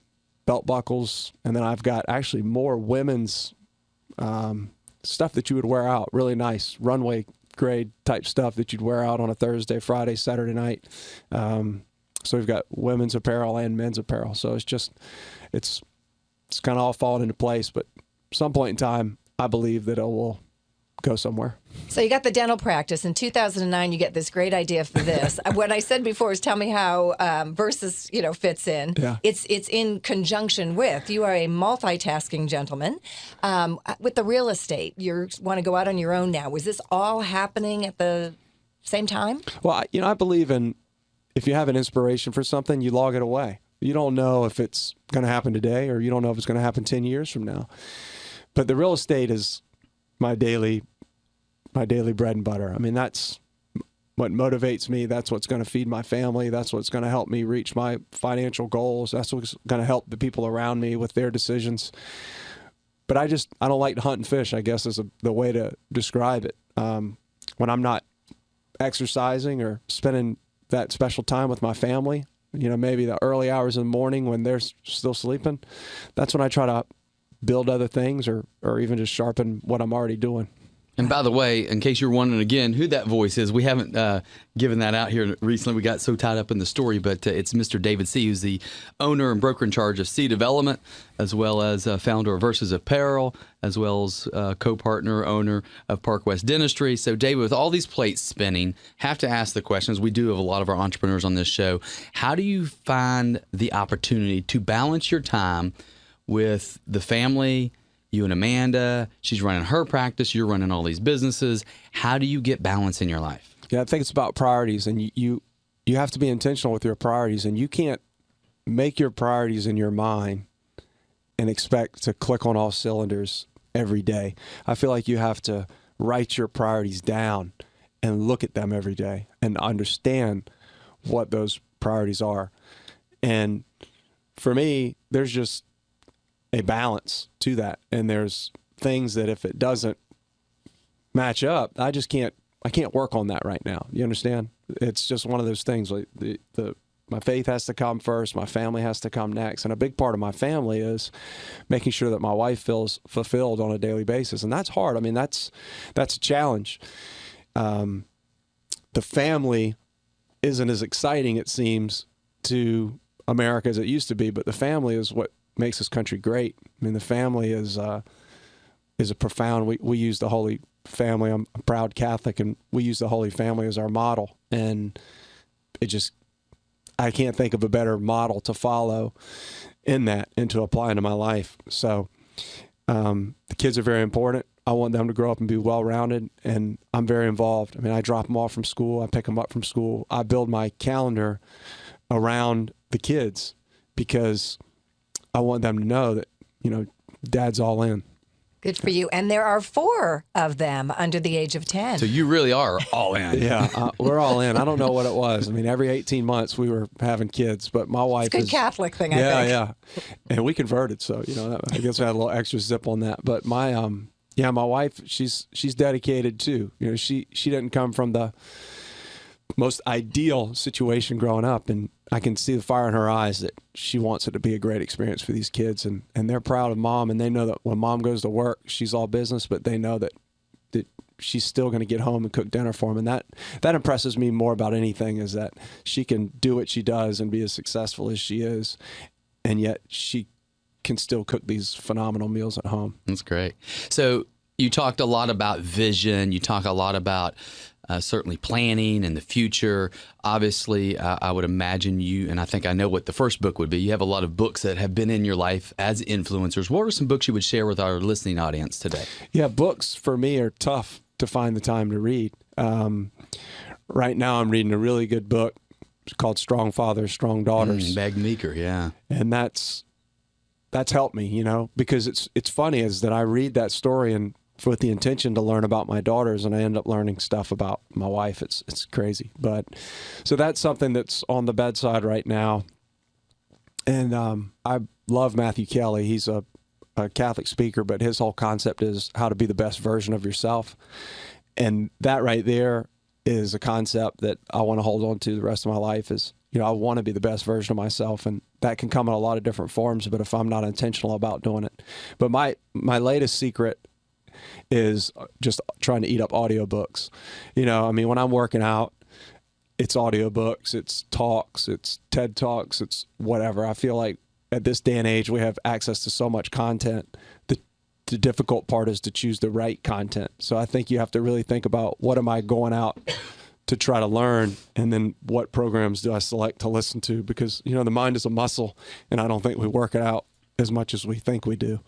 belt buckles, and then I've got actually more women's stuff that you would wear out, really nice runway grade type stuff that you'd wear out on a Thursday, Friday, Saturday night. So we've got women's apparel and men's apparel. So it's kind of all fallen into place, but some point in time, I believe that it will go somewhere. So you got the dental practice. In 2009, you get this great idea for this. What I said before is tell me how Versus, fits in. Yeah. It's in conjunction with, you are a multitasking gentleman. With the real estate, you want to go out on your own now. Was this all happening at the same time? Well, I believe in, if you have an inspiration for something, you log it away. You don't know if it's going to happen today, or you don't know if it's going to happen 10 years from now. But the real estate is my daily bread and butter. I mean, that's what motivates me. That's what's going to feed my family. That's what's going to help me reach my financial goals. That's what's going to help the people around me with their decisions. But I don't like to hunt and fish, I guess, is the way to describe it. When I'm not exercising or spending that special time with my family, maybe the early hours of the morning when they're still sleeping, that's when I try to build other things or even just sharpen what I'm already doing. And by the way, in case you're wondering again who that voice is, we haven't given that out here recently. We got so tied up in the story, but it's Mr. David Seay, who's the owner and broker in charge of Seay Development, as well as founder of Versus Apparel, as well as co-partner, owner of Park West Dentistry. So, David, with all these plates spinning, have to ask the questions. We do have a lot of our entrepreneurs on this show. How do you find the opportunity to balance your time with the family? You and Amanda, she's running her practice, you're running all these businesses. How do you get balance in your life? Yeah, I think it's about priorities, and you have to be intentional with your priorities, and you can't make your priorities in your mind and expect to click on all cylinders every day. I feel like you have to write your priorities down and look at them every day and understand what those priorities are. And for me, there's just a balance to that, and there's things that if it doesn't match up, I can't work on that right now. You understand? It's just one of those things. Like my faith has to come first, my family has to come next, and a big part of my family is making sure that my wife feels fulfilled on a daily basis, and that's hard. I mean, that's a challenge. The family isn't as exciting, it seems, to America as it used to be. But the family is what makes this country great. I mean, the family is a profound. We use the Holy Family. I'm a proud Catholic, and we use the Holy Family as our model. And I can't think of a better model to follow in that and to apply into my life. So the kids are very important. I want them to grow up and be well-rounded, and I'm very involved. I mean, I drop them off from school. I pick them up from school. I build my calendar around the kids because I want them to know that, Dad's all in. Good for you. And there are 4 of them under the age of 10. So you really are all in. Yeah, we're all in. I don't know what it was. I mean, every 18 months we were having kids, but my wife it's a good Catholic thing, I think. Yeah. And we converted, so, I guess we had a little extra zip on that. But my wife, she's dedicated too. She didn't come from the most ideal situation growing up, and I can see the fire in her eyes that she wants it to be a great experience for these kids, and they're proud of Mom, and they know that when Mom goes to work, she's all business, but they know that she's still going to get home and cook dinner for them, and that impresses me more about anything, is that she can do what she does and be as successful as she is, and yet she can still cook these phenomenal meals at home. That's great. So you talked a lot about vision. You talk a lot about certainly planning and the future. Obviously, I would imagine you, and I think I know what the first book would be. You have a lot of books that have been in your life as influencers. What are some books you would share with our listening audience today? Yeah, books for me are tough to find the time to read. Right now, I'm reading a really good book. It's called Strong Fathers, Strong Daughters. Meg Meeker, yeah. And that's helped me, because it's funny is that I read that story and with the intention to learn about my daughters, and I end up learning stuff about my wife. It's crazy. But so that's something that's on the bedside right now. And I love Matthew Kelly. He's a Catholic speaker, but his whole concept is how to be the best version of yourself. And that right there is a concept that I want to hold on to the rest of my life is, I want to be the best version of myself. And that can come in a lot of different forms, but if I'm not intentional about doing it. But my latest secret is just trying to eat up audiobooks. When I'm working out, it's audiobooks, it's talks, it's TED Talks, it's whatever. I feel like at this day and age, we have access to so much content. The difficult part is to choose the right content. So I think you have to really think about, what am I going out to try to learn, and then what programs do I select to listen to? Because, the mind is a muscle, and I don't think we work it out as much as we think we do.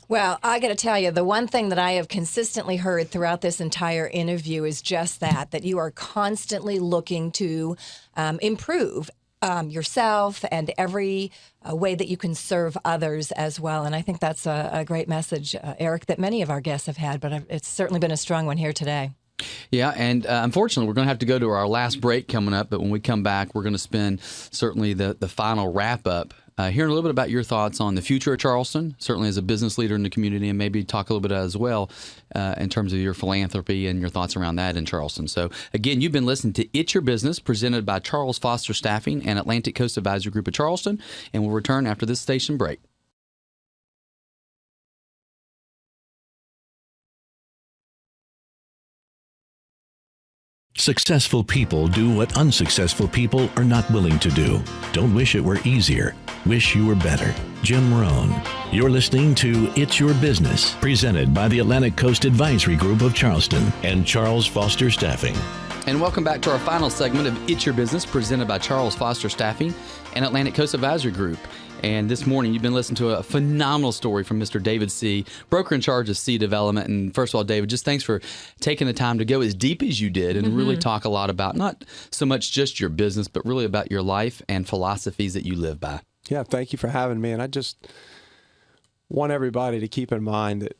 Well, I got to tell you, the one thing that I have consistently heard throughout this entire interview is just that you are constantly looking to improve yourself and every way that you can serve others as well. And I think that's a great message, Eric, that many of our guests have had, but it's certainly been a strong one here today. Yeah, and unfortunately, we're going to have to go to our last break coming up, but when we come back, we're going to spend certainly the final wrap-up hearing a little bit about your thoughts on the future of Charleston, certainly as a business leader in the community, and maybe talk a little bit as well in terms of your philanthropy and your thoughts around that in Charleston. So, again, you've been listening to It's Your Business, presented by Charles Foster Staffing and Atlantic Coast Advisory Group of Charleston, and we'll return after this station break. Successful people do what unsuccessful people are not willing to do. Don't wish it were easier. Wish you were better. Jim Rohn. You're listening to It's Your Business, presented by the Atlantic Coast Advisory Group of Charleston and Charles Foster Staffing. And welcome back to our final segment of It's Your Business, presented by Charles Foster Staffing and Atlantic Coast Advisory Group. And this morning, you've been listening to a phenomenal story from Mr. David Seay, broker in charge of Seay Development. And first of all, David, just thanks for taking the time to go as deep as you did and really talk a lot about not so much just your business, but really about your life and philosophies that you live by. Yeah, thank you for having me. And I just want everybody to keep in mind that,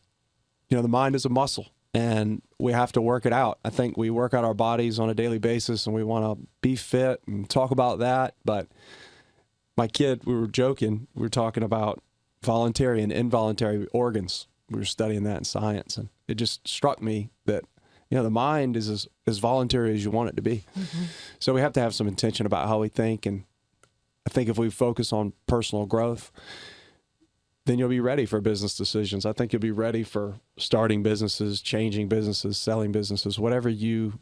the mind is a muscle and we have to work it out. I think we work out our bodies on a daily basis and we want to be fit and talk about that, but my kid, we were joking, we were talking about voluntary and involuntary organs. We were studying that in science, and it just struck me that, the mind is as voluntary as you want it to be. Mm-hmm. So we have to have some intention about how we think, and I think if we focus on personal growth, then you'll be ready for business decisions. I think you'll be ready for starting businesses, changing businesses, selling businesses, whatever you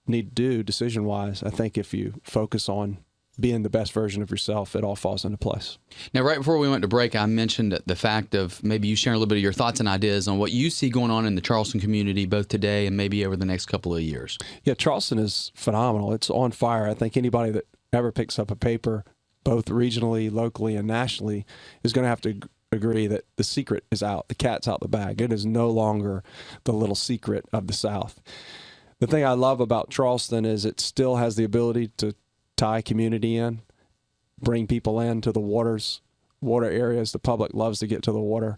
need to do decision-wise. I think if you focus on being the best version of yourself, it all falls into place. Now, right before we went to break, I mentioned the fact of maybe you sharing a little bit of your thoughts and ideas on what you see going on in the Charleston community, both today and maybe over the next couple of years. Yeah, Charleston is phenomenal. It's on fire. I think anybody that ever picks up a paper, both regionally, locally, and nationally, is going to have to agree that the secret is out. The cat's out the bag. It is no longer the little secret of the South. The thing I love about Charleston is it still has the ability to tie community in, bring people into the water areas. The public loves to get to the water.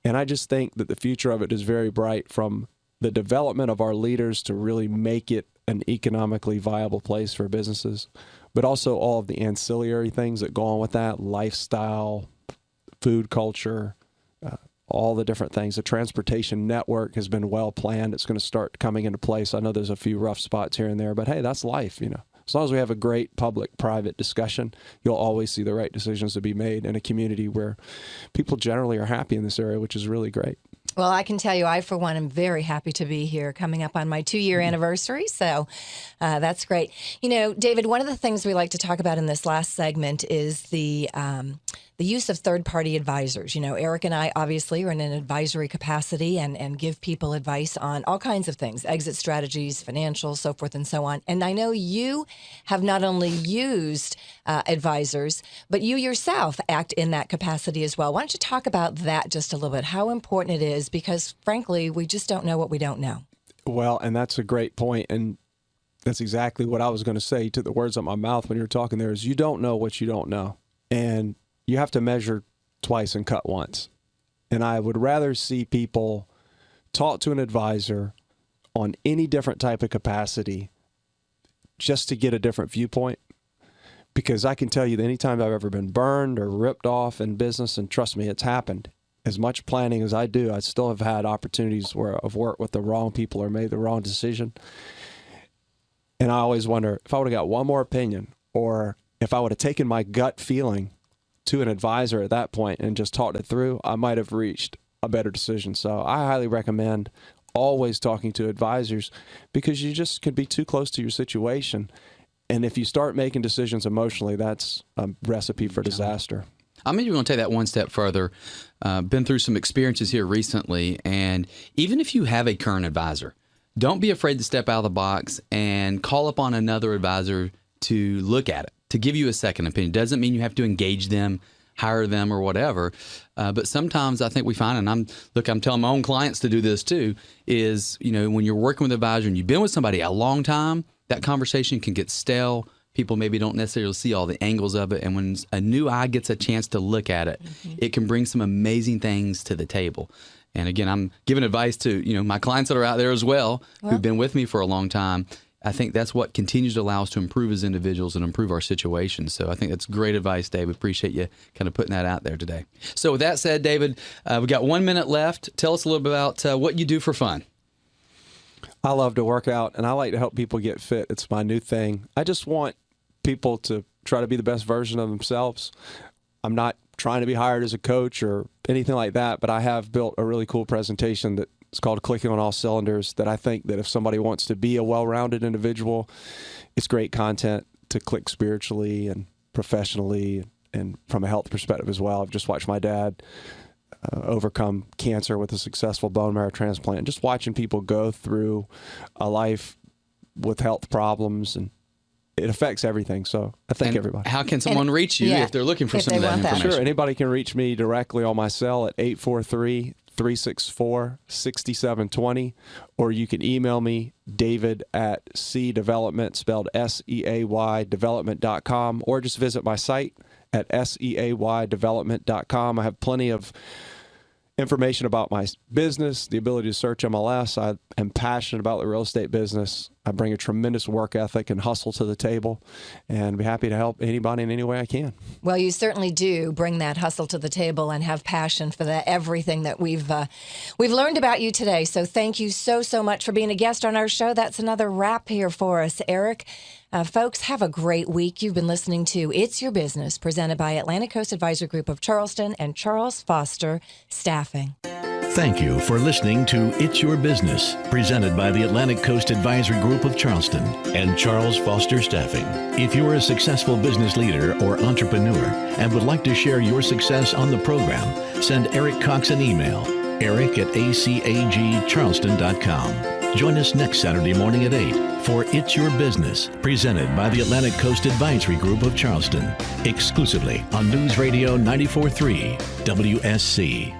And I just think that the future of it is very bright, from the development of our leaders to really make it an economically viable place for businesses, but also all of the ancillary things that go on with that, lifestyle, food culture, all the different things. The transportation network has been well planned. It's going to start coming into place. I know there's a few rough spots here and there, but hey, that's life, you know. As long as we have a great public-private discussion, you'll always see the right decisions to be made in a community where people generally are happy in this area, which is really great. Well, I can tell you, I, for one, am very happy to be here, coming up on my 2-year anniversary. So that's great. You know, David, one of the things we like to talk about in this last segment is the use of third-party advisors. You know, Eric and I obviously are in an advisory capacity and give people advice on all kinds of things, exit strategies, financials, so forth and so on. And I know you have not only used advisors, but you yourself act in that capacity as well. Why don't you talk about that just a little bit, how important it is, because frankly, we just don't know what we don't know. Well, and that's a great point, and that's exactly what I was going to say. You took the words out of my mouth when you were talking there, is you don't know what you don't know. And you have to measure twice and cut once. And I would rather see people talk to an advisor on any different type of capacity just to get a different viewpoint. Because I can tell you that anytime I've ever been burned or ripped off in business, and trust me, it's happened. As much planning as I do, I still have had opportunities where I've worked with the wrong people or made the wrong decision. And I always wonder, if I would have got one more opinion, or if I would have taken my gut feeling to an advisor at that point and just talked it through, I might have reached a better decision. So I highly recommend always talking to advisors, because you just could be too close to your situation. And if you start making decisions emotionally, that's a recipe for disaster. I'm even going to take that one step further. Been through some experiences here recently, and even if you have a current advisor, don't be afraid to step out of the box and call upon another advisor to look at it, to give you a second opinion. Doesn't mean you have to engage them, hire them, or whatever. But sometimes I think we find, and I'm telling my own clients to do this too, is, you know, when you're working with an advisor and you've been with somebody a long time, that conversation can get stale. People maybe don't necessarily see all the angles of it. And when a new eye gets a chance to look at it, it can bring some amazing things to the table. And again, I'm giving advice to, you know, my clients that are out there as well, who've been with me for a long time. I think that's what continues to allow us to improve as individuals and improve our situation. So I think that's great advice, David. Appreciate you kind of putting that out there today. So with that said, David, we've got 1 minute left. Tell us a little bit about what you do for fun. I love to work out, and I like to help people get fit. It's my new thing. I just want people to try to be the best version of themselves. I'm not trying to be hired as a coach or anything like that, but I have built a really cool presentation that it's called Clicking on All Cylinders, that I think that if somebody wants to be a well-rounded individual, it's great content to click spiritually and professionally and from a health perspective as well. I've just watched my dad overcome cancer with a successful bone marrow transplant. Just watching people go through a life with health problems, and it affects everything. So I thank everybody. How can someone reach you if they're looking for some of that information? Sure. Anybody can reach me directly on my cell at 843-364-6720, or you can email me, David at Seay Development, spelled SEAY development.com, or just visit my site at SEAYdevelopment.com. I have plenty of information about my business, the ability to search MLS. I am passionate about the real estate business. I bring a tremendous work ethic and hustle to the table, and be happy to help anybody in any way I can. Well, you certainly do bring that hustle to the table and have passion for that, everything that we've learned about you today. So thank you so much for being a guest on our show. That's another wrap here for us, Eric. Folks, have a great week. You've been listening to It's Your Business, presented by Atlantic Coast Advisory Group of Charleston and Charles Foster Staffing. Thank you for listening to It's Your Business, presented by the Atlantic Coast Advisory Group of Charleston and Charles Foster Staffing. If you are a successful business leader or entrepreneur and would like to share your success on the program, send Eric Cox an email, eric@acagcharleston.com. Join us next Saturday morning at 8 for It's Your Business, presented by the Atlantic Coast Advisory Group of Charleston, exclusively on News Radio 94.3 WSC.